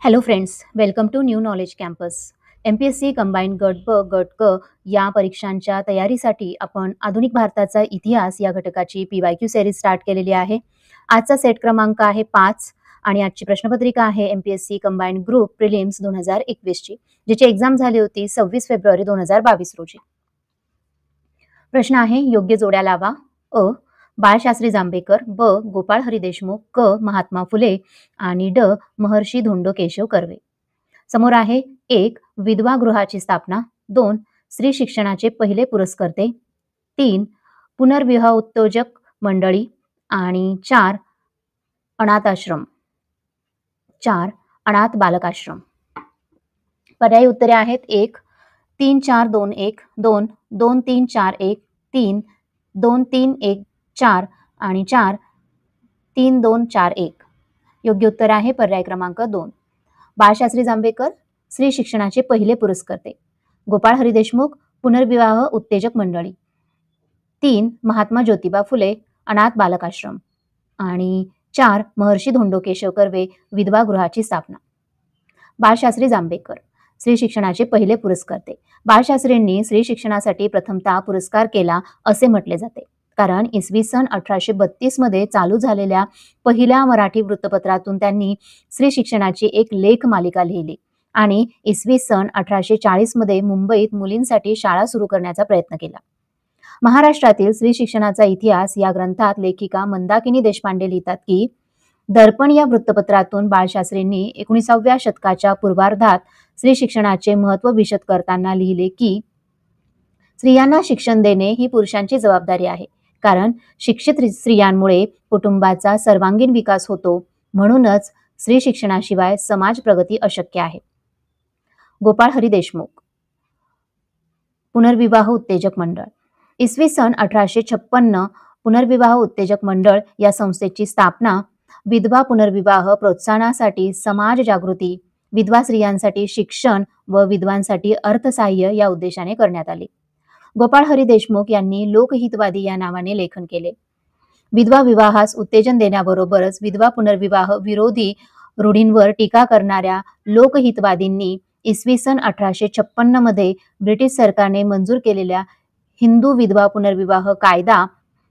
Hello friends, welcome to new knowledge campus. MPSC combined गट ब, गट क या परीक्षांच्या तयारीसाठी आपण आधुनिक भारताचा इतिहास या घटकाची PYQ सिरीज स्टार्ट केलेली आहे. आजचा सेट क्रमांक आहे 5 आणि आजची प्रश्नपत्रिका आहे MPSC कंबाईंड ग्रुप प्रिलिम्स 2021 ची, जिची एक्झाम झाली होती 26 फेब्रुवारी 2022 रोजी. प्रश्न आहे, योग्य जोड्या लावा. अ. बाळशास्त्री जांभेकर, ब. गोपाळ हरी देशमुख, क. महात्मा फुले आणि ड. महर्षी धोंडो केशव कर्वे. समोर आहे 1. विधवा गृहाची स्थापना, 2. स्त्री शिक्षणाचे पहिले पुरस्कर्ते, 3. पुनर्विवाह उद्योजक मंडळी आणि 4. अनाथाश्रम, 4. अनाथ बालकाश्रम. पर्यायी उत्तरे आहेत 1. 3 4 2 1, 2 2 3 4 1, 3 2 3 1 4 आणि 4 3 2 4 1. योग्य उत्तर आहे पर्याय क्रमांक 2. बाळशास्त्री जांभेकर स्त्री शिक्षणाचे पहिले पुरस्कर्ते, गोपाळ हरी देशमुख पुनर्विवाह उत्तेजक मंडळी, 3 महात्मा ज्योतिबा फुले अनाथ बालकाश्रम आणि 4 महर्षी धोंडो केशव कर्वे विधवा गृहाची स्थापना. बाळशास्त्री जांभेकर स्त्री शिक्षणाचे पहिले पुरस्कर्ते. बाळशास्त्रींनी स्त्री शिक्षणासाठी प्रथमतः पुरस्कार केला असे म्हटले जाते, कारण इसवी सन 1832 मध्ये चालू झालेल्या पहिल्या मराठी वृत्तपत्रातून त्यांनी स्त्री शिक्षणाची एक लेख मालिका लिहिली आणि इसवी सन 1840 मध्ये मुंबईत मुलींसाठी शाळा सुरू करण्याचा प्रयत्न केला. महाराष्ट्रातील स्त्री शिक्षणाचा इतिहास या ग्रंथात लेखिका मंदाकिनी देशपांडे लिहितात की, दर्पण या वृत्तपत्रातून बाळशास्त्रींनी 19व्या शतकाच्या पूर्वार्धात स्त्री शिक्षणाचे महत्त्व विशद करताना लिहिले की, स्त्रियांना शिक्षण देणे ही पुरुषांची जबाबदारी आहे, कारण शिक्षित स्त्रियांमुळे कुटुंबाचा सर्वांगीण विकास होतो, म्हणूनच स्त्री शिक्षणाशिवाय समाज प्रगती अशक्य आहे. गोपाळ हरी देशमुख पुनर्विवाह उत्तेजक मंडळ. इसवी सन 1856 पुनर्विवाह उत्तेजक मंडळ या संस्थेची स्थापना विधवा पुनर्विवाह प्रोत्साहनासाठी, समाज जागृती, विधवा स्त्रियांसाठी शिक्षण व विधवांसाठी अर्थसहाय्य या उद्देशाने करण्यात आली. गोपाळ हरी देशमुख यांनी लोकहितवादी या नावाने लेखन केले. विधवा विवाहास उत्तेजन देण्याबरोबरच विधवा पुनर्विवाह विरोधी रूढींवर टीका करणाऱ्या लोकहितवादींनी इसवी सन 1856 मध्ये ब्रिटिश सरकारने मंजूर केलेल्या हिंदू विधवा पुनर्विवाह कायदा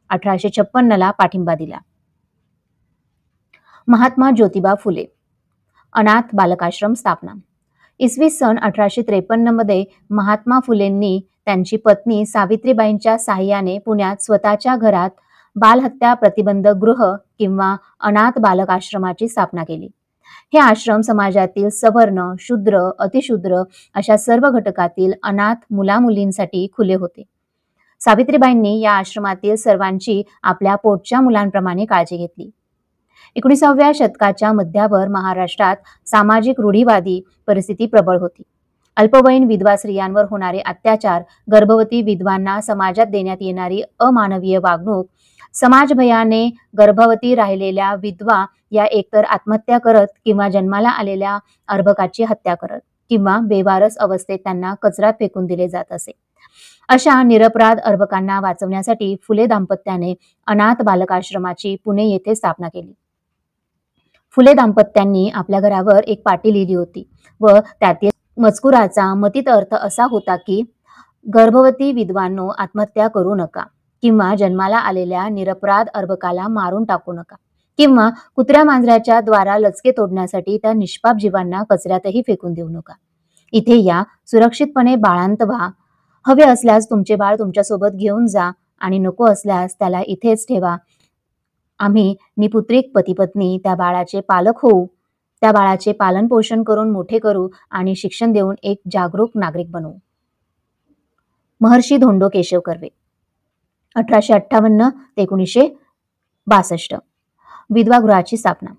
1856 ला पाठिंबा दिला. महात्मा ज्योतिबा फुले अनाथ बालकाश्रम स्थापना. इसवी सन 1853 मध्ये महात्मा फुलेंनी त्यांची पत्नी सावित्रीबाईंच्या साहाय्याने पुण्यात स्वतःच्या घरात बालहत्या प्रतिबंधक गृह किंवा अनाथ बालक आश्रमाची स्थापना केली. हे आश्रम समाजातील सवर्ण, शूद्र, अतिशूद्र अशा सर्व घटकातील अनाथ मुलामुलींसाठी खुले होते. सावित्रीबाईंनी या आश्रमातील सर्वांची आपल्या पोटच्या मुलांप्रमाणे काळजी घेतली. 19व्या शतकाच्या मध्यावर महाराष्ट्रात सामाजिक रूढीवादी परिस्थिती प्रबळ होती. अल्पवयीन विधवा स्त्रियांवर होणारे अत्याचार, गर्भवती विधवांना समाजात देण्यात येणारी अमानवीय वागणूक, समाजभयाने गर्भवती राहिलेल्या विधवा या एकतर आत्महत्या करत किंवा जन्माला आलेल्या अर्भकाची हत्या करत किंवा बेवारस अवस्थेत त्यांना कचऱ्यात फेकून दिले जात असे. अशा निरपराध अर्भकांना वाचवण्यासाठी फुले दाम्पत्याने अनाथ बालकाश्रमाची पुणे येथे स्थापना केली. फुले दाम्पत्यांनी आपल्या घरावर एक पाटी लिहिली होती व त्यातील मजकुराचा मथित अर्थ असा होता की, गर्भवती विधवांनो आत्महत्या करू नका किंवा जन्माला आलेल्या निरपराध अर्भकाला मारून टाकू नका किंवा कुत्र्या मांजराच्या द्वारा लचके तोडण्यासाठी त्या निष्पाप जीवांना कचऱ्यातही फेकून देऊ नका. इथे या, सुरक्षितपणे बाळांत व्हा. हवे असल्यास तुमचे बाळ तुमच्यासोबत घेऊन जा आणि नको असल्यास त्याला इथेच ठेवा. आम्ही निपुत्रिक पती-पत्नी त्या बाळाचे पालक होऊ, त्या बाळाचे पालन पोषण करून मोठे करू आणि शिक्षण देऊन एक जागरूक नागरिक बनवू. महर्षी धोंडो केशव कर्वे 1858 ते 1962 विधवा गृहाची स्थापना.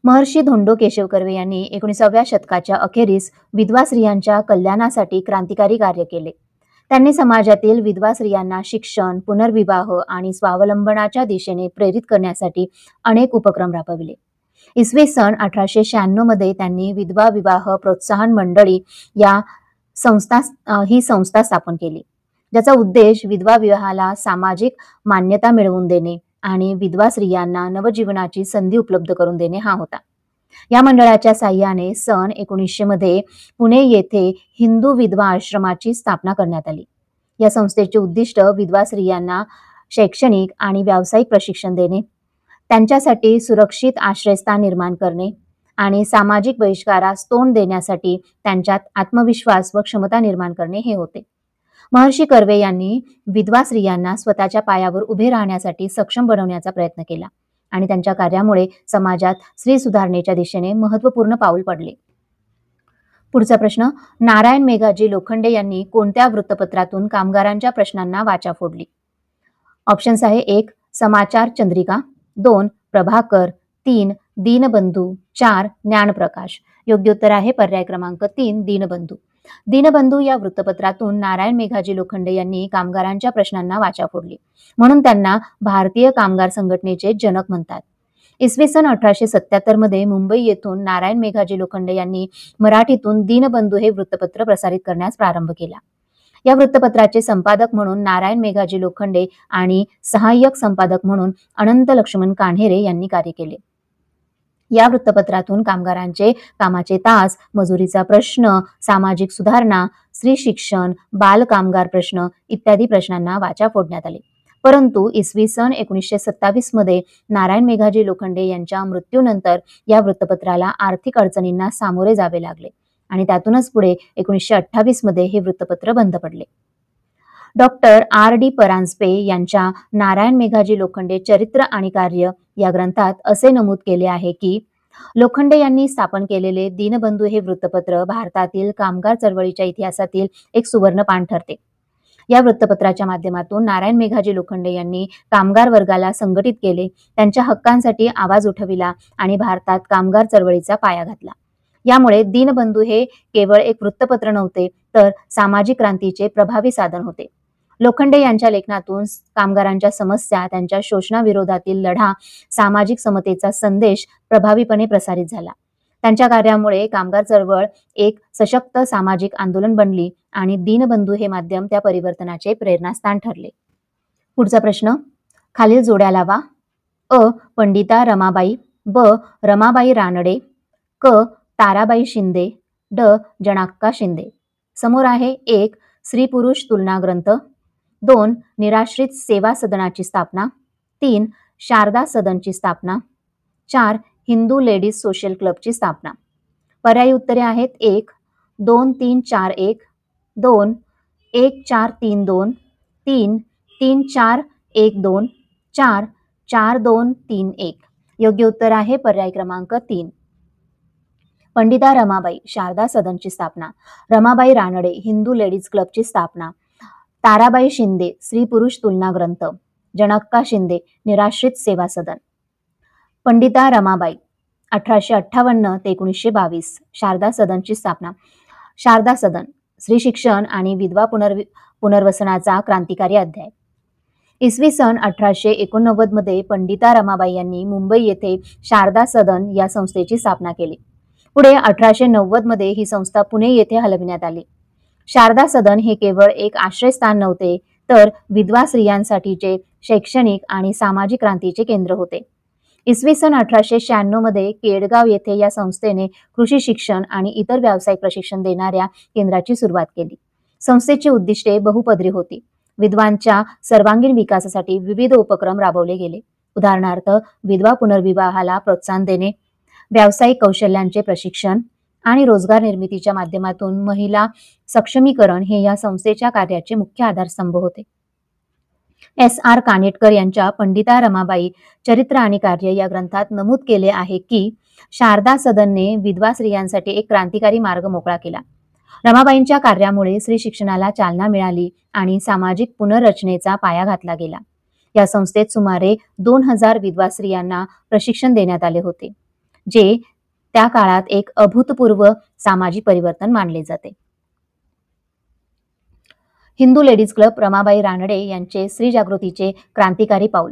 महर्षी धोंडो केशव कर्वे यांनी 19व्या शतकाच्या अखेरीस विधवा स्त्रियांच्या कल्याणासाठी क्रांतिकारी कार्य केले. त्यांनी समाजातील विधवा स्त्रियांना शिक्षण, पुनर्विवाह आणि स्वावलंबनाच्या दिशेने प्रेरित करण्यासाठी अनेक उपक्रम राबविले. इसवी सन 1896 मध्ये त्यांनी विधवा विवाह प्रोत्साहन मंडळी ही संस्था स्थापन केली, ज्याचा उद्देश विधवा विवाहाला सामाजिक मान्यता मिळवून देणे आणि विधवा स्त्रियांना नवजीवनाची संधी उपलब्ध करून देणे हा होता. या मंडळाच्या साहाय्याने सन 1900 मध्ये पुणे येथे हिंदू विधवा आश्रमाची स्थापना करण्यात आली. या संस्थेचे उद्दिष्ट विधवा स्त्रियांना शैक्षणिक आणि व्यावसायिक प्रशिक्षण देणे, त्यांच्यासाठी सुरक्षित आश्रयस्थान निर्माण करणे आणि सामाजिक बहिष्कारास तोंड देण्यासाठी त्यांच्यात आत्मविश्वास व क्षमता निर्माण करणे हे होते. महर्षी कर्वे यांनी विधवा स्त्रियांना स्वतःच्या पायावर उभे राहण्यासाठी सक्षम बनवण्याचा प्रयत्न केला आणि त्यांच्या कार्यामुळे समाजात स्त्री सुधारणेच्या दिशेने महत्त्वपूर्ण पाऊल पडले. पुढचा प्रश्न, नारायण मेघाजी लोखंडे यांनी कोणत्या वृत्तपत्रातून कामगारांच्या प्रश्नांना वाचा फोडली? ऑप्शन्स आहे 1. समाचार चंद्रिका, 2. प्रभाकर, 3. दीनबंधू, 4. ज्ञानप्रकाश. योग्य उत्तर आहे पर्याय क्रमांक 3 दीनबंधू. दीनबंधू या वृत्तपत्रातून नारायण मेघाजी लोखंडे यांनी कामगारांच्या प्रश्नांना वाचा फोडली, म्हणून त्यांना भारतीय कामगार संघटनेचे जनक म्हणतात. इसवी सन 1877 मध्ये मुंबई येथून नारायण मेघाजी लोखंडे यांनी मराठीतून दीनबंधू हे वृत्तपत्र प्रसारित करण्यास प्रारंभ केला. या वृत्तपत्राचे संपादक म्हणून नारायण मेघाजी लोखंडे आणि सहाय्यक संपादक म्हणून अनंत लक्ष्मण कान्हेरे यांनी कार्य केले. या वृत्तपत्रातून कामगारांचे कामाचे तास, मजुरीचा प्रश्न, सामाजिक सुधारणा, स्त्री शिक्षण, बाल कामगार प्रश्न इत्यादी प्रश्नांना वाचा फोडण्यात आले. परंतु इसवी सन 1927 मध्ये नारायण मेघाजी लोखंडे यांच्या मृत्यूनंतर या वृत्तपत्राला आर्थिक अडचणींना सामोरे जावे लागले आणि त्यातूनच पुढे 1928 मध्ये हे वृत्तपत्र बंद पडले. Doctor R.D. परांजपे यांच्या नारायण मेघाजी लोखंडे चरित्र आणि कार्य या ग्रंथात असे नमूद केले आहे की लोखंडे यांनी स्थापन केलेले दीनबंधू हे वृत्तपत्र भारतातील कामगार चळवळीच्या इतिहासातील एक सुवर्णपान ठरते. या वृत्तपत्राच्या माध्यमातून नारायण मेघाजी लोखंडे यांनी कामगार वर्गाला संघटित केले, त्यांच्या हक्कांसाठी आवाज उठविला आणि भारतात कामगार चळवळीचा पाया घातला. यामुळे दीनबंधू हे केवळ एक वृत्तपत्र नव्हते, तर सामाजिक क्रांतीचे प्रभावी साधन होते. लोखंडे यांच्या लेखनातून कामगारांच्या समस्या, त्यांच्या शोषणाविरोधातील लढा, सामाजिक समतेचा संदेश प्रभावीपणे प्रसारित झाला. त्यांच्या कार्यामुळे कामगार चळवळ एक सशक्त सामाजिक आंदोलन बनली आणि दीनबंधू हे माध्यम त्या परिवर्तनाचे प्रेरणास्थान ठरले. पुढचा प्रश्न, खालील जोड्या लावा. अ. पंडिता रमाबाई, ब. रमाबाई रानडे, क. ताराबाई शिंदे, ड. जनाक्का शिंदे. समोर आहे 1. स्त्री पुरुष तुलना ग्रंथ, 2. निराश्रित सेवा सदनाची स्थापना, 3. शारदा सदनची स्थापना, 4. हिंदू लेडीज सोशल क्लबची स्थापना. पर्यायी उत्तरे आहेत 1. 2 3 4 1, 2. 1 4 3 2, 3. 3 4 1 2, 4. 4 2 3 1. योग्य उत्तर आहे पर्याय क्रमांक 3. पंडिता रमाबाई शारदा सदनची स्थापना, रमाबाई रानडे हिंदू लेडीज क्लबची स्थापना, ताराबाई शिंदे स्त्री पुरुष तुलना ग्रंथ, जनाक्का शिंदे निराश्रित सेवा सदन. पंडिता रमाबाई 1858 ते 1922 शारदा सदनची स्थापना. शारदा सदन स्त्री शिक्षण आणि विधवा पुनर्वसनाचा क्रांतिकारी अध्याय. इसवी सन 1889 मध्ये पंडिता रमाबाई यांनी मुंबई येथे शारदा सदन या संस्थेची स्थापना केली. पुढे 1890 मध्ये ही संस्था पुणे येथे हलविण्यात आली. शारदा सदन हे केवळ एक आश्रयस्थान नव्हते, तर विधवा स्त्रियांसाठीचे शैक्षणिक आणि सामाजिक क्रांतीचे केंद्र होते. इसवी सन 1896 मध्ये केडगाव येथे या संस्थेने कृषी शिक्षण आणि इतर व्यावसायिक प्रशिक्षण देणाऱ्या केंद्राची सुरुवात केली. संस्थेची उद्दिष्टे बहुपदरी होती. विधवांच्या सर्वांगीण विकासासाठी विविध उपक्रम राबवले गेले. उदाहरणार्थ विधवा पुनर्विवाहाला प्रोत्साहन देणे, व्यावसायिक कौशल्यांचे प्रशिक्षण आणि रोजगार निर्मितीच्या माध्यमातून महिला सक्षमीकरण हे या संस्थेच्या कार्याचे मुख्य आधारस्तंभ होते. S.R. कानेटकर यांच्या पंडिता रमाबाई चरित्र आणि कार्य या ग्रंथात नमूद केले आहे की शारदा सदनने विधवा स्त्रियांसाठी एक क्रांतिकारी मार्ग मोकळा केला. रमाबाईंच्या कार्यामुळे स्त्री शिक्षणाला चालना मिळाली आणि सामाजिक पुनर्रचनेचा पाया घातला गेला. या संस्थेत सुमारे 2000 विधवा स्त्रियांना प्रशिक्षण देण्यात आले होते, जे त्या काळात एक अभूतपूर्व सामाजिक परिवर्तन मानले जाते. हिंदू लेडीज क्लब रमाबाई रानडे यांचे स्त्री जागृतीचे क्रांतिकारी पाऊल.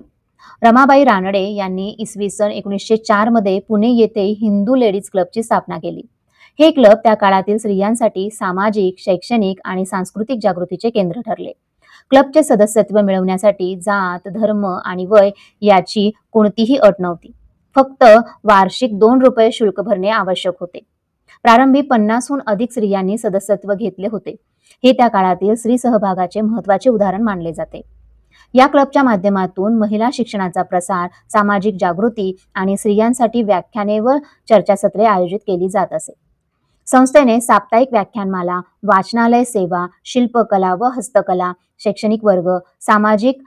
रमाबाई रानडे यांनी इसवी सन 1904 मध्ये पुणे येथे हिंदू लेडीज क्लबची स्थापना केली. हे क्लब त्या काळातील स्त्रियांसाठी सामाजिक, शैक्षणिक आणि सांस्कृतिक जागृतीचे केंद्र ठरले. क्लबचे सदस्यत्व मिळवण्यासाठी जात, धर्म आणि वय याची कोणतीही अट नव्हती. फक्त वार्षिक 2 रुपये शुल्क भरणे आवश्यक होते. प्रारंभी 50हून अधिक स्त्रियांनी सदस्यत्व घेतले होते. हे त्या काळातील स्त्री सहभागाचे महत्त्वाचे उदाहरण मानले जाते. या क्लबच्या माध्यमातून महिला शिक्षणाचा प्रसार, सामाजिक जागृती आणि स्त्रियांसाठी व्याख्याने व चर्चासत्रे आयोजित केली जात असे. संस्थेने साप्ताहिक व्याख्यानमाला, वाचनालय सेवा, शिल्पकला व हस्तकला, शैक्षणिक वर्ग, सामाजिक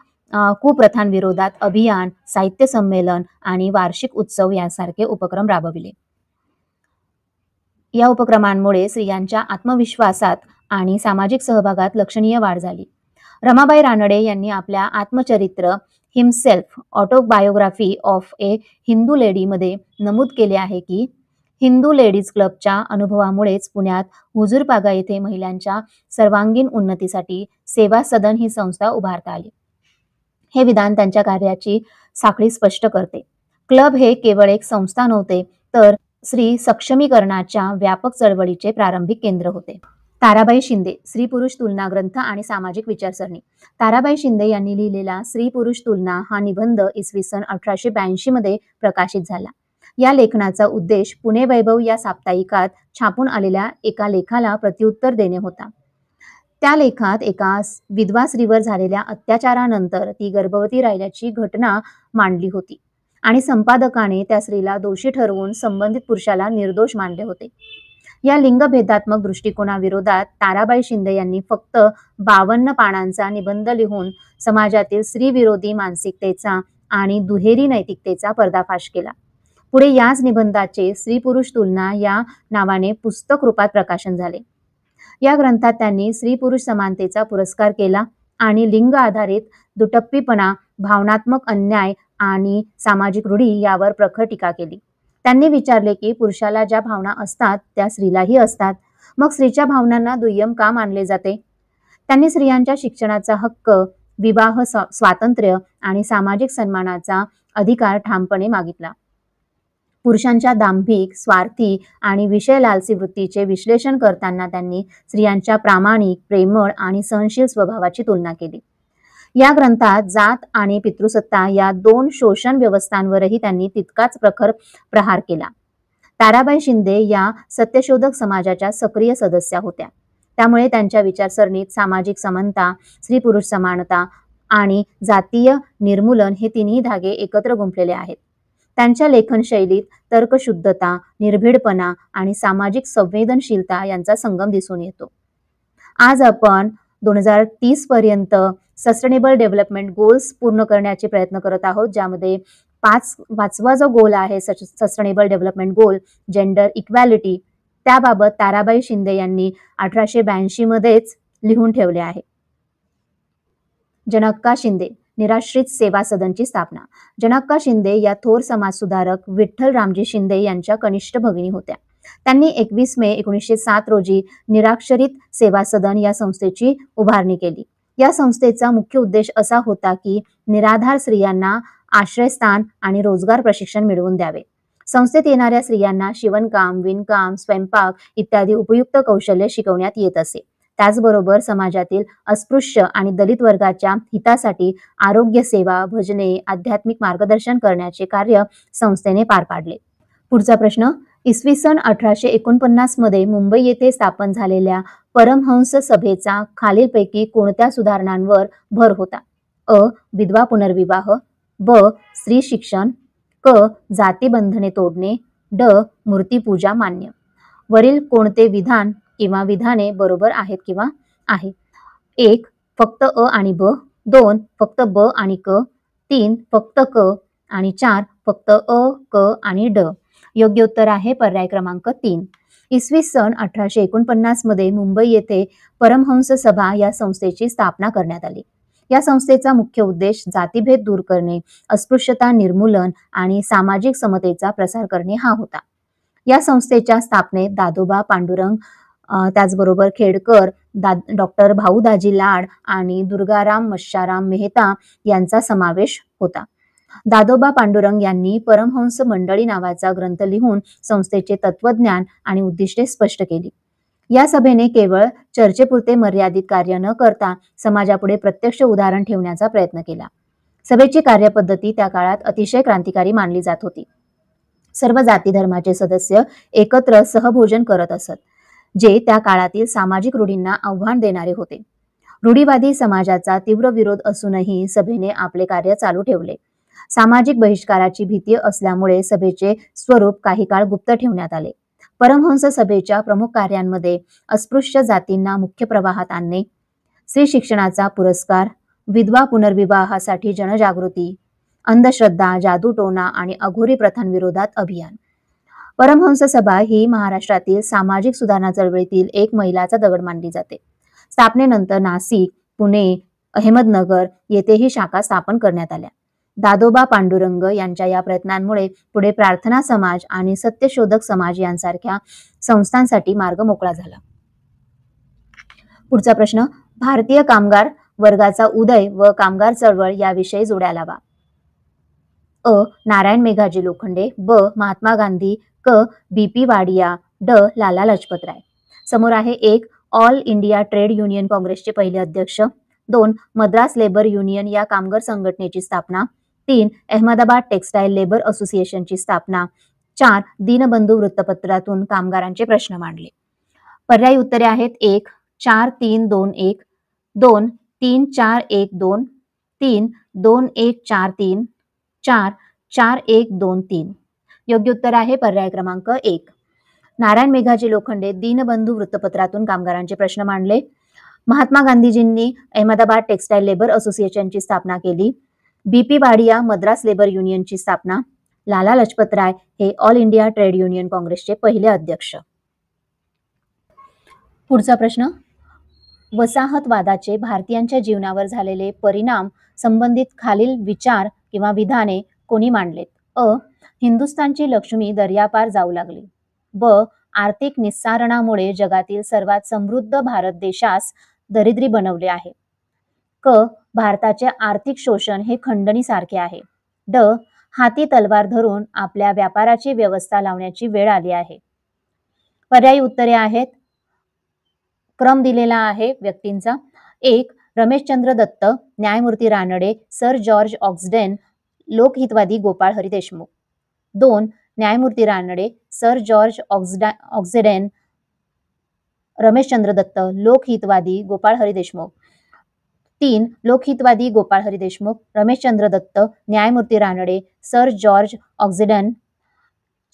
कुप्रथांविरोधात अभियान, साहित्य संमेलन आणि वार्षिक उत्सव यांसारखे उपक्रम राबविले. या उपक्रमांमुळे स्त्रियांच्या आत्मविश्वासात आणि सामाजिक सहभागात लक्षणीय वाढ झाली. रमाबाई रानडे यांनी आपल्या आत्मचरित्र himself autobiography of A Hindu lady मध्ये नमूद केले आहे की हिंदू लेडीज क्लबच्या अनुभवामुळेच पुण्यात हुजूरपागा येथे महिलांच्या सर्वांगीण उन्नतीसाठी सेवा सदन ही संस्था उभारता आली. हे विधान त्यांच्या कार्याची साखळी स्पष्ट करते. क्लब हे केवळ एक संस्था नव्हते, तर स्त्री सक्षमीकरणाच्या व्यापक चळवळीचे प्रारंभिक केंद्र होते. ताराबाई शिंदे, स्त्री पुरुष तुलना ग्रंथ आणि सामाजिक विचारसरणी. ताराबाई शिंदे यांनी लिहिलेला स्त्री पुरुष तुलना हा निबंध इसवी सन 1882 मध्ये प्रकाशित झाला. या लेखनाचा उद्देश पुणे वैभव या साप्ताहिकात छापून आलेल्या एका लेखाला प्रत्युत्तर देणे होता. त्या लेखात एका विधवा स्त्रीवर झालेल्या अत्याचारानंतर ती गर्भवती राहिल्याची घटना मांडली होती आणि संपादकाने त्या स्त्रीला दोषी ठरवून संबंधित पुरुषाला निर्दोष मानले होते. या लिंगभेदात्मक दृष्टिकोनाविरोधात ताराबाई शिंदे यांनी फक्त 52 पानांचा निबंध लिहून समाजातील स्त्रीविरोधी मानसिकतेचा आणि दुहेरी नैतिकतेचा पर्दाफाश केला. पुढे याच निबंधाचे स्त्री पुरुष तुलना या नावाने पुस्तक रूपात प्रकाशन झाले. या ग्रंथात त्यांनी स्त्री पुरुष समानतेचा पुरस्कार केला आणि लिंग आधारित दुटप्पीपणा, भावनात्मक अन्याय आणि सामाजिक रूढी यावर प्रखर टीका केली. त्यांनी विचारले की पुरुषाला ज्या भावना असतात त्या स्त्रीलाही असतात, मग स्त्रीच्या भावनांना दुय्यम का मानले जाते? त्यांनी स्त्रियांच्या शिक्षणाचा हक्क, विवाह स्वातंत्र्य आणि सामाजिक सन्मानाचा अधिकार ठामपणे मागितला. पुरुषांच्या दांभिक, स्वार्थी आणि विषय लालसी वृत्तीचे विश्लेषण करताना त्यांनी स्त्रियांच्या प्रामाणिक, प्रेमळ आणि सहनशील स्वभावाची तुलना केली. या ग्रंथात जात आणि पितृसत्ता या 2 शोषण व्यवस्थांवरही त्यांनी तितकाच प्रखर प्रहार केला. ताराबाई शिंदे या सत्यशोधक समाजाच्या सक्रिय सदस्या होत्या. त्यामुळे त्यांच्या विचारसरणीत सामाजिक समता, स्त्री पुरुष समानता आणि जातीय निर्मूलन हे तिन्ही धागे एकत्र गुंफलेले आहेत. त्यांच्या लेखन शैलीत तर्कशुद्धता, निर्भीडपणा आणि सामाजिक संवेदनशीलता यांचा संगम दिसून येतो. आज आपण 2030 पर्यंत सस्टेनेबल डेव्हलपमेंट गोल्स पूर्ण करण्याचे प्रयत्न करत आहोत, ज्यामध्ये पाचवा जो गोल आहे सस्टेनेबल डेव्हलपमेंट गोल, जेंडर इक्वॅलिटी, त्याबाबत ताराबाई शिंदे यांनी 1882 मध्येच लिहून ठेवले आहे. जनक्का शिंदे, निराश्रित सेवा सदनची स्थापना. जनक्का शिंदे या थोर समाजसुधारक विठ्ठल रामजी शिंदे यांच्या कनिष्ठ भगिनी होत्या. त्यांनी 21 मे 1907 रोजी निराश्रित सेवा सदन या संस्थेची उभारणी केली. या संस्थेचा मुख्य उद्देश असा होता की निराधार स्त्रियांना आश्रयस्थान आणि रोजगार प्रशिक्षण मिळवून द्यावे. संस्थेत येणाऱ्या स्त्रियांना शिवणकाम, विणकाम, स्वयंपाक इत्यादी उपयुक्त कौशल्य शिकवण्यात येत असे. त्याचबरोबर समाजातील अस्पृश्य आणि दलित वर्गाच्या हितासाठी आरोग्य सेवा, भजने, आध्यात्मिक मार्गदर्शन करण्याचे कार्य संस्थेने पार पाडले. पुढचा प्रश्न, इसवी सन 1849 मध्ये मुंबई येथे स्थापन झालेल्या परमहंस सभेचा खालीलपैकी कोणत्या सुधारणांवर भर होता? अ. विधवा पुनर्विवाह, ब. स्त्री शिक्षण, क. जाती बंधने तोडणे, ड. मूर्तिपूजा मान्य. वरील कोणते विधान किंवा विधाने बरोबर आहेत किंवा आहे? 1. फक्त अ आणि ब, 2. फक्त ब आणि क, 3. फक्त क आणि 4. फक्त अ, क आणि ड. योग्य उत्तर आहे पर्याय क्रमांक 3. इसवी सन 1849 मध्ये मुंबई येथे परमहंस सभा या संस्थेची स्थापना करण्यात आली. या संस्थेचा मुख्य उद्देश जातीभेद दूर करणे, अस्पृश्यता निर्मूलन आणि सामाजिक समतेचा प्रसार करणे हा होता. या संस्थेच्या स्थापनेत दादोबा पांडुरंग, त्याचबरोबर खेडकर, डॉक्टर भाऊ दाजी लाड आणि दुर्गाराम मच्छाराम मेहता यांचा समावेश होता. दादोबा पांडुरंग यांनी परमहंस मंडळी नावाचा ग्रंथ लिहून संस्थेचे तत्वज्ञान आणि उद्दिष्टे स्पष्ट केली. या सभेने केवळ चर्चेपुरते मर्यादित कार्य न करता समाजापुढे प्रत्यक्ष उदाहरण ठेवण्याचा प्रयत्न केला. सभेची कार्यपद्धती त्या काळात अतिशय क्रांतिकारी मानली जात होती. सर्व जाती धर्माचे सदस्य एकत्र सहभोजन करत असत, जे त्या काळातील सामाजिक रूढींना आव्हान देणारे होते. रूढीवादी समाजाचा तीव्र विरोध असूनही सभेने आपले कार्य चालू ठेवले. सामाजिक बहिष्काराची भीती असल्यामुळे सभेचे स्वरूप काही काळ गुप्त ठेवण्यात आले. परमहंस सभेच्या प्रमुख कार्यांमध्ये अस्पृश्य जातींना मुख्य प्रवाहात आणणे, स्त्री शिक्षणाचा पुरस्कार, विधवा पुनर्विवाहासाठी जनजागृती, अंधश्रद्धा, जादूटोणा आणि अघोरी प्रथांविरोधात अभियान. परमहंस सभा ही महाराष्ट्रातील सामाजिक सुधारणा चळवळीतील एक मैलाचा दगड मानली जाते. स्थापनेनंतर नाशिक, पुणे, अहमदनगर येथेही शाखा स्थापन करण्यात आल्या. दादोबा पांडुरंग यांच्या या प्रयत्नांमुळे पुढे प्रार्थना समाज आणि सत्यशोधक समाज यांसारख्या संस्थांसाठी मार्ग मोकळा झाला. पुढचा प्रश्न, भारतीय कामगार वर्गाचा उदय व कामगार चळवळ याविषयी जोड्या लावा. अ. नारायण मेघाजी लोखंडे, ब. महात्मा गांधी, क. बी.पी. वाडिया, ड. लाला लजपत राय. समोर आहे 1. ऑल इंडिया ट्रेड युनियन काँग्रेसचे पहिले अध्यक्ष. 2. मद्रास लेबर युनियन या कामगार संघटनेची स्थापना. 3. अहमदाबाद टेक्सटाईल लेबर असोसिएशनची स्थापना. 4. दीनबंधू वृत्तपत्रातून कामगारांचे प्रश्न मांडले. पर्यायी उत्तरे आहेत 1. 4, 3, 2, 1, 2, 3, 4, 1, 2, 3, 2, 1, 4, 3, 4, 4, 1, 2, 3. योग्य उत्तर आहे पर्याय क्रमांक 1. नारायण मेघाजी लोखंडे दीनबंधू वृत्तपत्रातून कामगारांचे प्रश्न मांडले. महात्मा गांधीजींनी अहमदाबाद टेक्सटाईल लेबर असोसिएशनची स्थापना केली. बी.पी. वाडिया मद्रास लेबर युनियनची स्थापना. लाला लजपत राय हे ऑल इंडिया ट्रेड युनियन काँग्रेसचे पहिले अध्यक्ष. पुढचा प्रश्न, वसाहतवादाचे भारतीयांच्या जीवनावर झालेले परिणाम संबंधित खालील विचार किंवा विधाने कोणी मांडलेत? अ. हिंदुस्थानची लक्ष्मी दर्यापार जाऊ लागली. ब. आर्थिक निस्सारणामुळे जगातील सर्वात समृद्ध भारत देशास दरिद्री बनवले आहे. क. भारताचे आर्थिक शोषण हे खंडणीसारखे आहे. ड. हाती तलवार धरून आपल्या व्यापाराची व्यवस्था लावण्याची वेळ आली आहे. पर्यायी उत्तरे आहेत, क्रम दिलेला आहे व्यक्तींचा. 1. रमेशचंद्र दत्त, न्यायमूर्ती रानडे, सर जॉर्ज ऑक्सडेन, लोकहितवादी गोपाळ हरी देशमुख. 2. न्यायमूर्ती रानडे, सर जॉर्ज ऑक्सडेन, रमेशचंद्र दत्त, लोकहितवादी गोपाळ हरी देशमुख. 3. लोकहितवादी गोपाळ हरी देशमुख, रमेशचंद्र दत्त, न्यायमूर्ती रानडे, सर जॉर्ज ऑक्सडेन.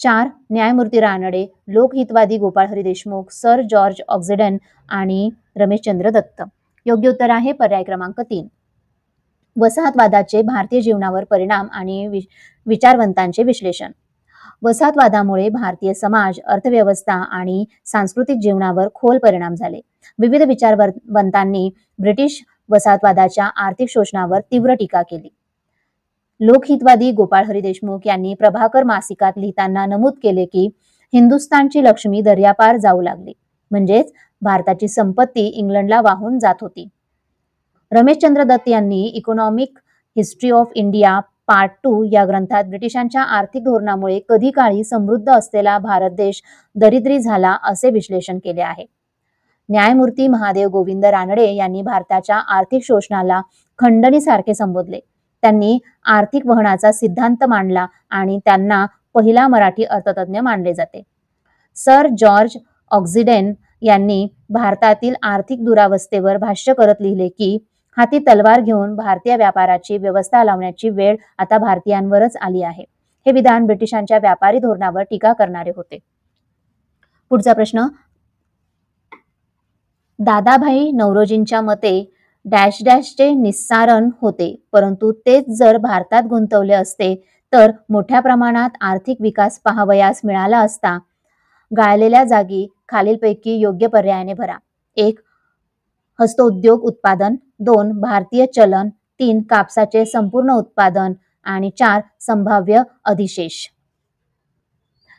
4. न्यायमूर्ती रानडे, लोकहितवादी गोपाळ हरी देशमुख, सर जॉर्ज ऑक्सडेन आणि रमेशचंद्र दत्त. योग्य उत्तर आहे पर्याय क्रमांक 3. वसाहतवादाचे भारतीय जीवनावर परिणाम आणि विचारवंतांचे विश्लेषण. वसाहतवादामुळे भारतीय समाज, अर्थव्यवस्था आणि सांस्कृतिक जीवनावर खोल परिणाम झाले. विविध विचारवंतांनी ब्रिटिश वसाहतवादाच्या आर्थिक शोषणावर तीव्र टीका केली. लोकहितवादी गोपाळ हरी देशमुख यांनी प्रभाकर मासिकात लिहिताना नमूद केले की हिंदुस्थानची लक्ष्मी दर्यापार जाऊ लागली, म्हणजेच भारताची संपत्ती इंग्लंडला वाहून जात होती. रमेशचंद्र दत्त यांनी economic history of India part 2 या ग्रंथात ब्रिटिशांच्या आर्थिक धोरणामुळे कधी काळी समृद्ध असलेला भारत देश दरिद्री झाला असे विश्लेषण केले आहे. न्यायमूर्ती महादेव गोविंद रानडे यांनी भारताच्या आर्थिक शोषणाला खंडणीसारखे संबोधले. त्यांनी आर्थिक वहनाचा सिद्धांत मांडला आणि त्यांना पहिला मराठी अर्थतज्ञ मानले जाते. सर जॉर्ज ऑक्सडेन यांनी भारतातील आर्थिक दुरावस्थेवर भाष्य करत लिहिले की हाती तलवार घेऊन भारतीय व्यापाराची व्यवस्था लावण्याची वेळ आता भारतीयांवरच आली आहे. हे विधान ब्रिटिशांच्या व्यापारी धोरणावर टीका करणारे होते. पुढचा प्रश्न, दादाभाई नौरोजींच्या मते डॅश डॅशचे निस्सारण होते, परंतु तेच जर भारतात गुंतवले असते तर मोठ्या प्रमाणात आर्थिक विकास पाहावयास मिळाला असता. गाळलेल्या जागी खालीलपैकी योग्य पर्यायाने भरा. 1. हस्तोद्योग उत्पादन. 2. भारतीय चलन. 3. कापसाचे संपूर्ण उत्पादन आणि 4. संभाव्य अधिशेष.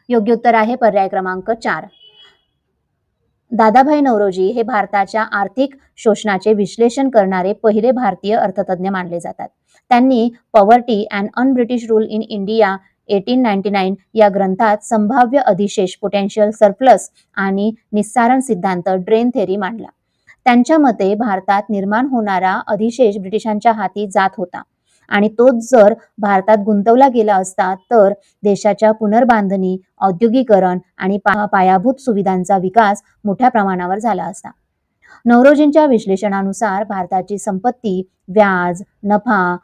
योग्य उत्तर आहे पर्याय क्रमांक 4. दादाभाई नौरोजी हे भारताच्या आर्थिक शोषणाचे विश्लेषण करणारे पहिले भारतीय अर्थतज्ञ मानले जातात. त्यांनी poverty and un-British rule in India 1899 या ग्रंथात संभाव्य अधिशेष पोटेन्शियल सरप्लस आणि निस्सारण सिद्धांत ड्रेन थेरी मांडला. त्यांच्या मते भारतात निर्माण होणारा अधिशेष ब्रिटिशांच्या हाती जात होता आणि तोच जर भारतात गुंतवला गेला असता तर देशाच्या पुनर्बांधणी, औद्योगिकरण आणि पायाभूत सुविधांचा विकास मोठ्या प्रमाणावर झाला असता. नवरोजींच्या विश्लेषणानुसार भारताची संपत्ती, व्याज, नफा,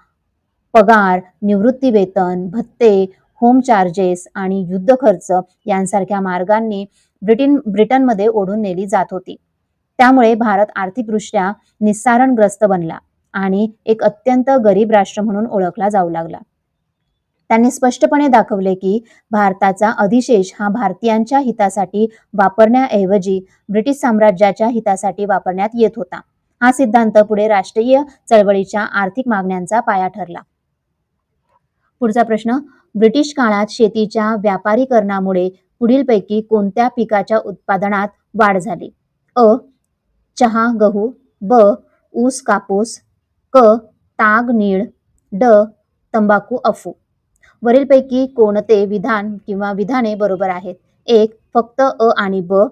पगार, निवृत्ती वेतन, भत्ते, होम चार्जेस आणि युद्ध खर्च यांसारख्या मार्गांनी ब्रिटनमध्ये ओढून नेली जात होती. त्यामुळे भारत आर्थिकदृष्ट्या निस्सारणग्रस्त बनला आणि एक अत्यंत गरीब राष्ट्र म्हणून ओळखला जाऊ लागला. त्यांनी स्पष्टपणे दाखवले की भारताचा अधिशेष हा भारतीयांच्या हितासाठी वापरण्याऐवजी ब्रिटिश साम्राज्याच्या हितासाठी वापरण्यात येत होता. हा सिद्धांत पुढे राष्ट्रीय चळवळीच्या आर्थिक मागण्यांचा पाया ठरला. पुढचा प्रश्न, ब्रिटिश काळात शेतीच्या व्यापारीकरणामुळे पुढीलपैकी कोणत्या पिकाच्या उत्पादनात वाढ झाली? अ. चहा गहू, ब. ऊस कापूस, क. ताग नीळ, ड. तंबाखू अफू. वरीलपैकी कोणते विधान किंवा विधाने बरोबर आहेत? 1. फक्त अ आणि ब,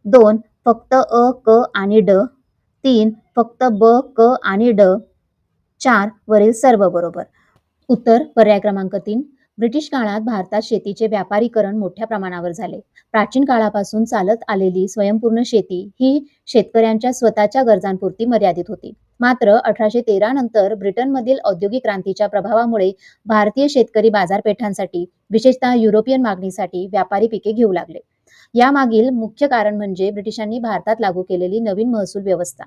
2. फक्त अ, क आणि ड, 3. फक्त ब, क आणि ड, 4. वरील सर्व बरोबर. उत्तर पर्याय क्रमांक 3. ब्रिटिश काळात भारतात शेतीचे व्यापारीकरण मोठ्या प्रमाणावर झाले. प्राचीन काळापासून चालत आलेली स्वयंपूर्ण शेती ही शेतकऱ्यांच्या स्वतःच्या गरजांपुरती मर्यादित होती. मात्र 1813 नंतर ब्रिटनमधील औद्योगिक क्रांतीच्या प्रभावामुळे भारतीय शेतकरी बाजारपेठांसाठी, विशेषतः युरोपियन मागणीसाठी व्यापारी पिके घेऊ लागले. यामागील मुख्य कारण म्हणजे ब्रिटिशांनी भारतात लागू केलेली नवीन महसूल व्यवस्था.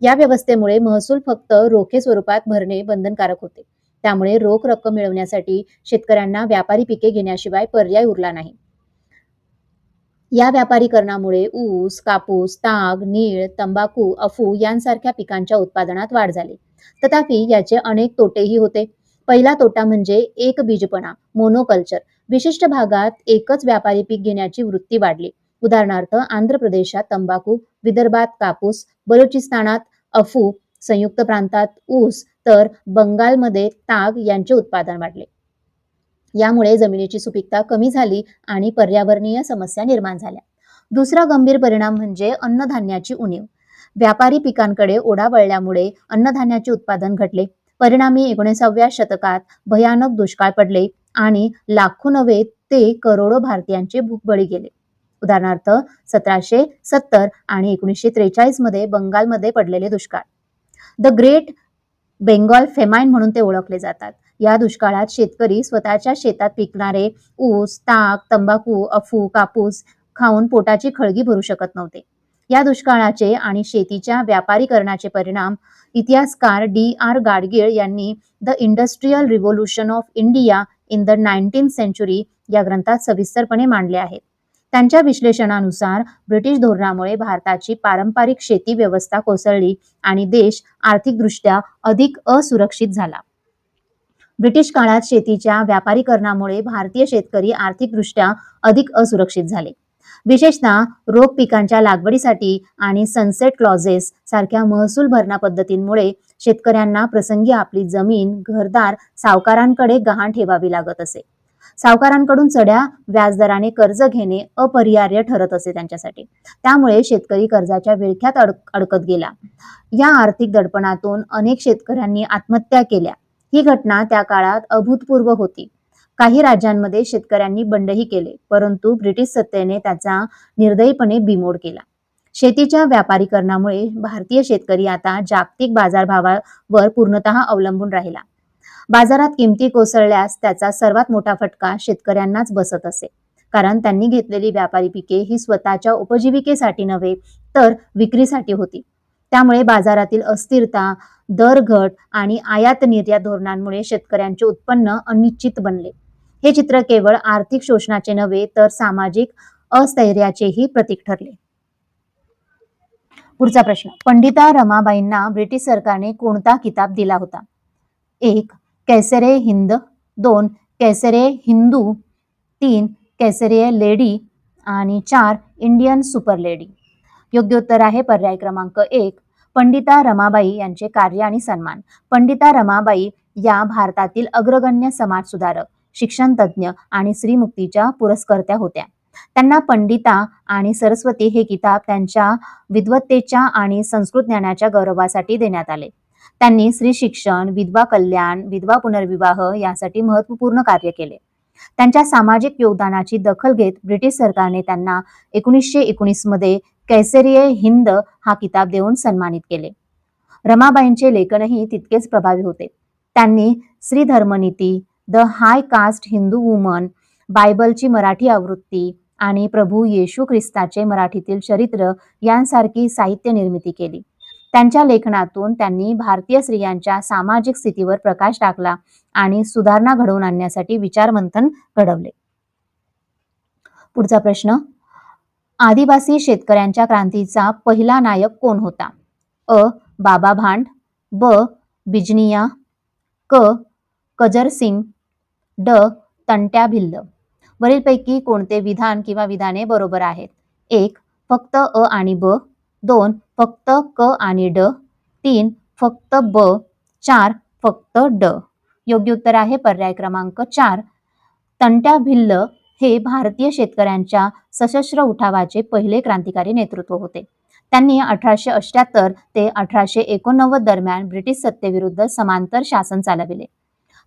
या व्यवस्थेमुळे महसूल फक्त रोखे स्वरूपात भरणे बंधनकारक होते. त्यामुळे रोख रक्कम मिळवण्यासाठी शेतकऱ्यांना व्यापारी पिके घेण्याशिवाय पर्याय उरला नाही. या व्यापारीकरणामुळे ऊस, कापूस, ताग, नीळ, तंबाखू, अफू यांसारख्या पिकांच्या उत्पादनात वाढ झाली. तथापि याचे अनेक तोटेही होते. पहिला तोटा म्हणजे एकबीजपणा, मोनोकल्चर. विशिष्ट भागात एकच व्यापारी पीक घेण्याची वृत्ती वाढली. उदाहरणार्थ आंध्र प्रदेशात तंबाखू, विदर्भात कापूस, बलुचिस्तानात अफू, संयुक्त प्रांतात ऊस तर बंगालमध्ये ताग यांचे उत्पादन वाढले. यामुळे जमिनीची सुपीकता कमी झाली आणि पर्यावरणीय समस्या निर्माण झाल्या. दुसरा गंभीर परिणाम म्हणजे अन्नधान्याची उणीव. व्यापारी पिकांकडे ओढा वळल्यामुळे अन्नधान्याचे उत्पादन घटले. परिणामी 19व्या शतकात भयानक दुष्काळ पडले आणि लाखो नव्हे ते करोडो भारतीयांचे भूकबळी गेले. उदाहरणार्थ 1770 आणि 1943 मध्ये बंगालमध्ये पडलेले दुष्काळ, द ग्रेट बेंगॉल फेमाईन म्हणून ते ओळखले जातात. या दुष्काळात शेतकरी स्वतःच्या शेतात पिकणारे ऊस, ताग, तंबाखू, अफू, कापूस खाऊन पोटाची खळगी भरू शकत नव्हते. या दुष्काळाचे आणि शेतीच्या व्यापारीकरणाचे परिणाम इतिहासकार D.R. गाडगीळ यांनी the industrial revolution of India in the 19th century या ग्रंथात सविस्तरपणे मांडले आहेत. त्यांच्या विश्लेषणानुसार ब्रिटिश धोरणामुळे भारताची पारंपरिक शेती व्यवस्था कोसळली आणि देश आर्थिकदृष्ट्या अधिक असुरक्षित झाला. ब्रिटिश काळात शेतीच्या व्यापारीकरणामुळे भारतीय शेतकरी आर्थिकदृष्ट्या अधिक असुरक्षित झाले. विशेषतः रोख पिकांच्या लागवडीसाठी आणि सनसेट क्लॉजेस सारख्या महसूल भरणा पद्धतींमुळे शेतकऱ्यांना प्रसंगी आपली जमीन, घरदार सावकारांकडे गहाण ठेवावी लागत असे. सावकारांकडून चढ्या व्याजदराने कर्ज घेणे अपरिहार्य ठरत असे त्यांच्यासाठी. त्यामुळे शेतकरी कर्जाच्या विळख्यात अडकत गेला. या आर्थिक दडपणातून अनेक शेतकऱ्यांनी आत्महत्या केल्या. ही घटना त्या काळात अभूतपूर्व होती. काही राज्यांमध्ये शेतकऱ्यांनी बंडही केले, परंतु ब्रिटिश सत्तेने त्याचा निर्दयीपणे बिमोड केला. शेतीच्या व्यापारीकरणामुळे भारतीय शेतकरी आता जागतिक बाजारभावावर पूर्णतः अवलंबून राहिला. बाजारात किमती कोसळल्यास त्याचा सर्वात मोठा फटका शेतकऱ्यांनाच बसत असे, कारण त्यांनी घेतलेली व्यापारी पिके ही स्वतःच्या उपजीविकेसाठी नव्हे तर विक्रीसाठी होती. त्यामुळे बाजारातील अस्थिरता, दर घट आणि आयात निर्यात धोरणांमुळे शेतकऱ्यांचे उत्पन्न अनिश्चित बनले. हे चित्र केवळ आर्थिक शोषणाचे नव्हे तर सामाजिक अस्थैर्याचेही प्रतीक ठरले. पुढचा प्रश्न, पंडिता रमाबाईंना ब्रिटिश सरकारने कोणता किताब दिला होता? 1. कैसरे हिंद, 2. कैसरे हिंदू, 3. कैसरे लेडी आणि 4. Indian super lady. योग्य उत्तर आहे पर्याय क्रमांक 1. पंडिता रमाबाई यांचे कार्य आणि सन्मान. पंडिता रमाबाई या भारतातील अग्रगण्य समाजसुधारक, शिक्षण तज्ज्ञ आणि स्त्रीमुक्तीच्या पुरस्कर्त्या होत्या. त्यांना पंडिता आणि सरस्वती हे किताब त्यांच्या विद्वत्तेच्या आणि संस्कृत ज्ञानाच्या गौरवासाठी देण्यात आले. त्यांनी स्त्री शिक्षण, विधवा कल्याण, विधवा पुनर्विवाह यासाठी महत्त्वपूर्ण कार्य केले. त्यांच्या सामाजिक योगदानाची दखल घेत ब्रिटिश सरकारने त्यांना 1919 मध्ये कैसर-ए-हिंद हा किताब देऊन सन्मानित केले. रमाबाईंचे लेखनही तितकेच प्रभावी होते. त्यांनी स्त्री धर्मनीती, the high caste Hindu woman, बायबलची मराठी आवृत्ती आणि प्रभू येशू ख्रिस्ताचे मराठीतील चरित्र यांसारखी साहित्य निर्मिती केली. त्यांच्या लेखनातून त्यांनी भारतीय स्त्रियांच्या सामाजिक स्थितीवर प्रकाश टाकला आणि सुधारणा घडवून आणण्यासाठी विचारमंथन घडवले. पुढचा प्रश्न, आदिवासी शेतकऱ्यांच्या क्रांतीचा पहिला नायक कोण होता? अ. बाबा भांड, ब. बिजनिया, क. कजर सिंग, ड. तंट्या भिल्ल. वरीलपैकी कोणते विधान किंवा विधाने बरोबर आहेत? 1. फक्त अ आणि ब, 2. फक्त क आणि ड, 3. फक्त ब, 4. फक्त ड. योग्य उत्तर आहे पर्याय क्रमांक 4. तंट्या भिल्ल हे भारतीय शेतकऱ्यांच्या सशस्त्र उठावाचे पहिले क्रांतिकारी नेतृत्व होते. त्यांनी 1878 ते 1889 दरम्यान ब्रिटिश सत्तेविरुद्ध समांतर शासन चालविले.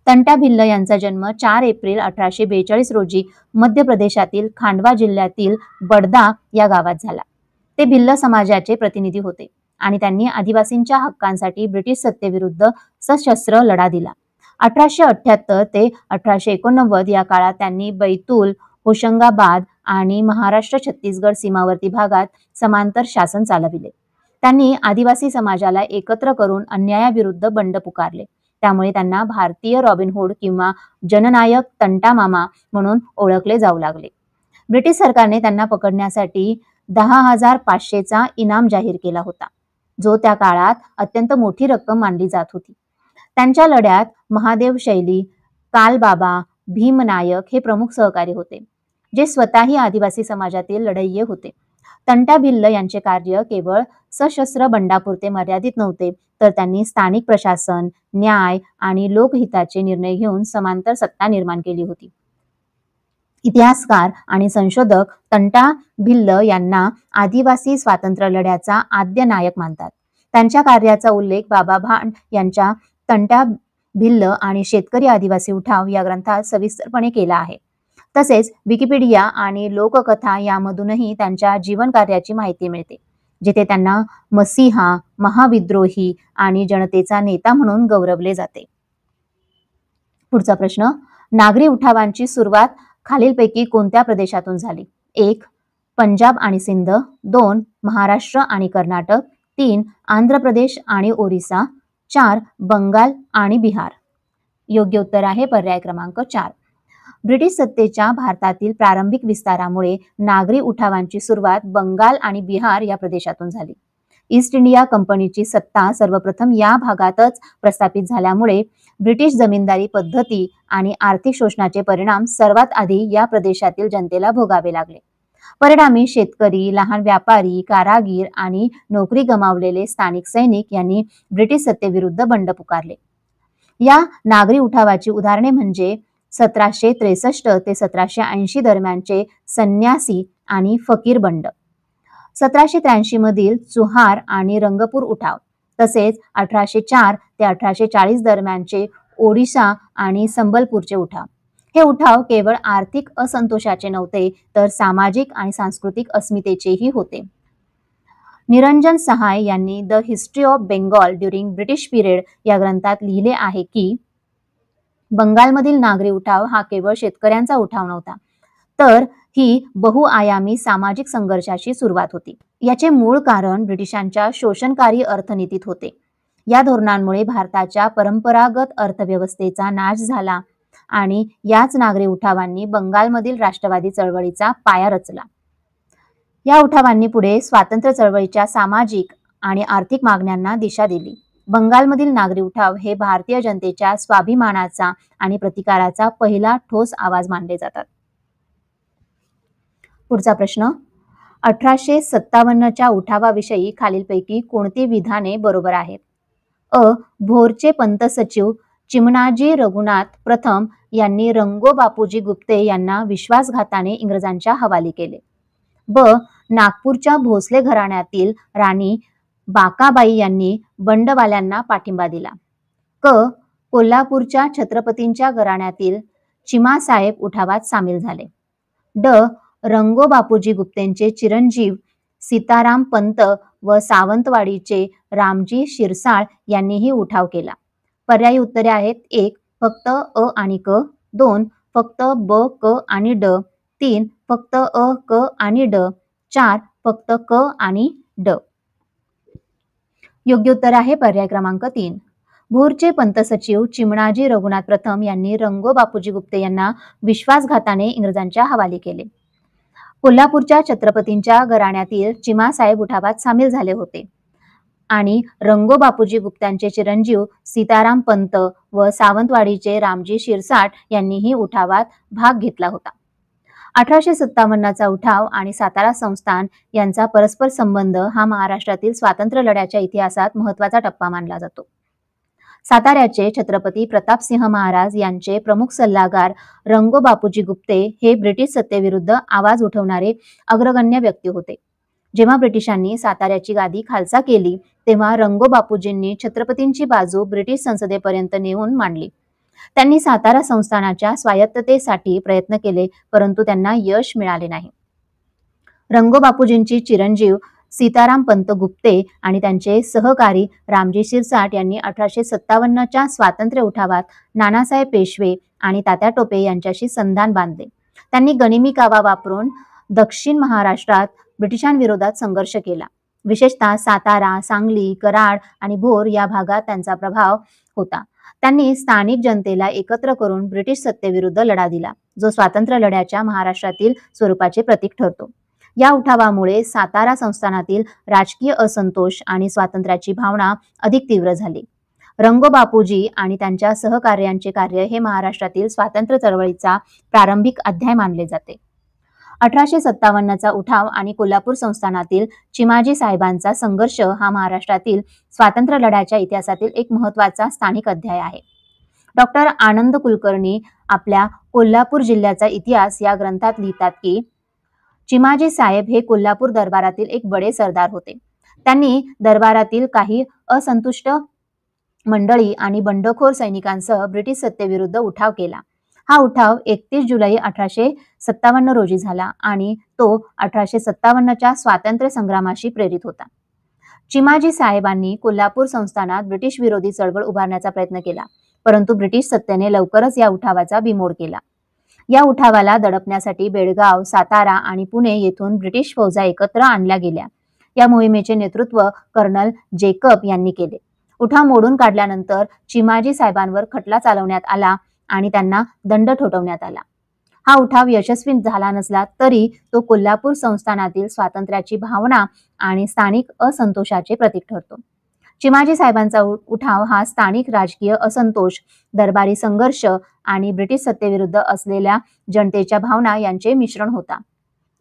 तंट्या भिल्ल यांचा जन्म 4 एप्रिल 1842 रोजी मध्य प्रदेशातील खांडवा जिल्ह्यातील बडदा या गावात झाला. ते भिल्ल समाजाचे प्रतिनिधी होते आणि त्यांनी आदिवासींच्या हक्कांसाठी ब्रिटिश सत्तेविरुद्ध सशस्त्र लढा दिला. 1878 ते 1889 या काळात त्यांनी बैतूल, होशंगाबाद आणि महाराष्ट्र छत्तीसगड सीमावर्ती भागात समांतर शासन चालविले. त्यांनी आदिवासी समाजाला एकत्र करून अन्यायाविरुद्ध बंड पुकारले. त्यामुळे त्यांना भारतीय रॉबिनहूड किंवा जननायक तंटा मामा म्हणून ओळखले जाऊ लागले. ब्रिटिश सरकारने त्यांना पकडण्यासाठी 10,500चा इनाम जाहीर केला होता, जो त्या काळात अत्यंत मोठी रक्कम मानली जात होती. त्यांच्या लढ्यात महादेव शैली, कालबाबा, भीमनायक हे प्रमुख सहकारी होते, जे स्वतःही आदिवासी समाजातील लढय्ये होते. तंट्या भिल्ल यांचे कार्य केवळ सशस्त्र बंडापुरते मर्यादित नव्हते, तर त्यांनी स्थानिक प्रशासन, न्याय आणि लोकहिताचे निर्णय घेऊन समांतर सत्ता निर्माण केली होती. इतिहासकार आणि संशोधक तंटा भिल्ल यांना आदिवासी स्वातंत्र्य लढ्याचा आद्य नायक मानतात. त्यांच्या कार्याचा उल्लेख बाबा भांड यांच्या तंट्या भिल्ल आणि शेतकरी आदिवासी उठाव या ग्रंथात सविस्तरपणे केला आहे. तसेच विकिपीडिया आणि लोककथा यामधूनही त्यांच्या जीवन कार्याची माहिती मिळते, जिथे त्यांना मसीहा, महाविद्रोही आणि जनतेचा नेता म्हणून गौरवले जाते. पुढचा प्रश्न, नागरी उठावांची सुरुवात खालीलपैकी कोणत्या प्रदेशातून झाली? 1. पंजाब आणि सिंध, 2. महाराष्ट्र आणि कर्नाटक, 3. आंध्र प्रदेश आणि ओरिसा, 4. बंगाल आणि बिहार. योग्य उत्तर आहे पर्याय क्रमांक 4. ब्रिटिश सत्तेच्या भारतातील प्रारंभिक विस्तारामुळे नागरी उठावांची सुरुवात बंगाल आणि बिहार या प्रदेशातून झाली. ईस्ट इंडिया कंपनीची सत्ता सर्वप्रथम या भागातच प्रस्थापित झाल्यामुळे ब्रिटिश जमीनदारी पद्धती आणि आर्थिक शोषणाचे परिणाम सर्वात आधी या प्रदेशातील जनतेला भोगावे लागले. परिणामी शेतकरी, लहान व्यापारी, कारागीर आणि नोकरी गमावलेले स्थानिक सैनिक यांनी ब्रिटिश सत्तेविरुद्ध बंड पुकारले. या नागरी उठावाची उदाहरणे म्हणजे 1763 ते 1780 दरम्यानचे संन्यासी आणि फकीर बंड, 1783 मधील चुहार आणि रंगपूर उठाव, तसेच 1804 ते 1840 दरम्यानचे ओडिशा आणि संबलपूरचे उठाव. हे उठाव केवळ आर्थिक असंतोषाचे नव्हते, तर सामाजिक आणि सांस्कृतिक अस्मितेचेही होते. निरंजन सहाय यांनी the history of Bengal during British period या ग्रंथात लिहिले आहे की बंगालमधील नागरी उठाव हा केवळ शेतकऱ्यांचा उठाव नव्हता, तर ही बहुआयामी सामाजिक संघर्षाची सुरुवात होती. याचे मूळ कारण ब्रिटिशांच्या शोषणकारी अर्थनीतीत होते. या धोरणांमुळे भारताच्या परंपरागत अर्थव्यवस्थेचा नाश झाला आणि याच नागरी उठावांनी बंगालमधील राष्ट्रवादी चळवळीचा पाया रचला. या उठावांनी पुढे स्वातंत्र्य चळवळीच्या सामाजिक आणि आर्थिक मागण्यांना दिशा दिली. बंगालमधील नागरी उठाव हे भारतीय जनतेच्या स्वाभिमानाचा आणि प्रतिकाराचा पहिला ठोस आवाज मानले जातात. पुढचा प्रश्न, 1857च्या उठावाविषयी खालीलपैकी कोणती विधाने बरोबर आहेत? अ. भोरचे पंत सचिव चिमणाजी रघुनाथ प्रथम यांनी रंगो बापूजी गुप्ते यांना विश्वासघाताने इंग्रजांच्या हवाली केले. ब. नागपूरच्या भोसले घराण्यातील राणी बाकाबाई यांनी बंडवाल्यांना पाठिंबा दिला. क. कोल्हापूरच्या छत्रपतींच्या घराण्यातील चिमासाहेब उठावात सामील झाले. ड. रंगो बापूजी गुप्तेंचे चिरंजीव सीताराम पंत व सावंतवाडीचे रामजी शिरसाळ यांनीही उठाव केला. पर्यायी उत्तरे आहेत: 1. फक्त अ आणि क, 2. फक्त ब, क आणि ड, 3. फक्त अ, क आणि ड, 4. फक्त क आणि ड. योग्य उत्तर आहे पर्याय क्रमांक 3. भोरचे पंत सचिव चिमणाजी रघुनाथ प्रथम यांनी रंगो बापूजी गुप्ते यांना विश्वासघाताने इंग्रजांच्या हवाली केले. कोल्हापूरच्या छत्रपतींच्या घराण्यातील चिमासाहेब उठावात सामील झाले होते आणि रंगो बापूजी गुप्त्यांचे चिरंजीव सीताराम पंत व सावंतवाडीचे रामजी शिरसाट यांनीही उठावात भाग घेतला होता. 1857चा उठाव आणि सातारा संस्थान यांचा परस्पर संबंध हा महाराष्ट्रातील स्वातंत्र्य लढ्याच्या इतिहासात महत्त्वाचा टप्पा मानला जातो. साताऱ्याचे छत्रपती प्रतापसिंह महाराज यांचे प्रमुख सल्लागार रंगो बापूजी गुप्ते हे ब्रिटिश सत्तेविरुद्ध आवाज उठवणारे अग्रगण्य व्यक्ती होते. जेव्हा ब्रिटिशांनी साताऱ्याची गादी खालसा केली तेव्हा रंगो बापूजींनी छत्रपतींची बाजू ब्रिटिश संसदेपर्यंत नेऊन मांडली. त्यांनी सातारा संस्थानाच्या स्वायत्ततेसाठी प्रयत्न केले, परंतु त्यांना यश मिळाले नाही. रंगो बापूजींची चिरंजीव सीताराम पंत गुप्ते आणि त्यांचे सहकारी रामजी शिरसाट यांनी 1857च्या स्वातंत्र्य उठावात नानासाहेब पेशवे आणि तात्या टोपे यांच्याशी संधान बांधले. त्यांनी गनिमी कावा वापरून दक्षिण महाराष्ट्रात ब्रिटिशांविरोधात संघर्ष केला. विशेषतः सातारा, सांगली, कराड आणि भोर या भागात त्यांचा प्रभाव होता. त्यांनी स्थानिक जनतेला एकत्र करून ब्रिटिश सत्तेविरुद्ध लढा दिला, जो स्वातंत्र्य लढ्याच्या महाराष्ट्रातील स्वरूपाचे प्रतीक ठरतो. या उठावामुळे सातारा संस्थानातील राजकीय असंतोष आणि स्वातंत्र्याची भावना अधिक तीव्र झाली. रंगो बापूजी आणि त्यांच्या सहकार्यांचे कार्य हे महाराष्ट्रातील स्वातंत्र्य चळवळीचा प्रारंभिक अध्याय मानले जाते. 1857चा उठाव आणि कोल्हापूर संस्थानातील चिमाजी साहेबांचा संघर्ष हा महाराष्ट्रातील स्वातंत्र्य लढ्याच्या इतिहासातील एक महत्त्वाचा स्थानिक अध्याय आहे. डॉक्टर आनंद कुलकर्णी आपल्या कोल्हापूर जिल्ह्याचा इतिहास या ग्रंथात लिहितात की चिमाजी साहेब हे कोल्हापूर दरबारातील एक बडे सरदार होते. त्यांनी दरबारातील काही असंतुष्ट मंडळी आणि बंडखोर सैनिकांसह ब्रिटिश सत्तेविरुद्ध उठाव केला. हा उठाव 31 जुलै 1857 रोजी झाला आणि तो 1857च्या स्वातंत्र्य संग्रामाशी प्रेरित होता. चिमाजी साहेबांनी कोल्हापूर संस्थानात ब्रिटिश विरोधी चळवळ उभारण्याचा प्रयत्न केला, परंतु ब्रिटिश सत्तेने लवकरच या उठावाचा बिमोड केला. या उठावाला दडपण्यासाठी बेळगाव, सातारा आणि पुणे येथून ब्रिटिश फौजा एकत्र आणल्या गेल्या. या मोहिमेचे नेतृत्व कर्नल जेकब यांनी केले. उठाव मोडून काढल्यानंतर चिमाजी साहेबांवर खटला चालवण्यात आला आणि त्यांना दंड ठोठावण्यात आला. हा उठाव यशस्वी झाला नसला तरी तो कोल्हापूर संस्थानातील स्वातंत्र्याची भावना आणि स्थानिक असंतोषाचे प्रतीक ठरतो. चिमाजी साहेबांचा उठाव हा स्थानिक राजकीय असंतोष, दरबारी संघर्ष आणि ब्रिटिश सत्तेविरुद्ध असलेल्या जनतेच्या भावना यांचे मिश्रण होता.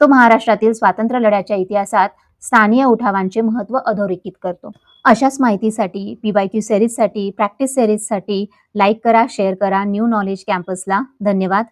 तो महाराष्ट्रातील स्वातंत्र्य लढ्याच्या इतिहासात स्थानीय उठावांचे महत्त्व अधोरेखित करतो. अशाच माहितीसाठी, PYQ सिरीजसाठी, प्रॅक्टिस सिरीजसाठी लाईक करा, शेअर करा न्यू नॉलेज कॅम्पसला. धन्यवाद.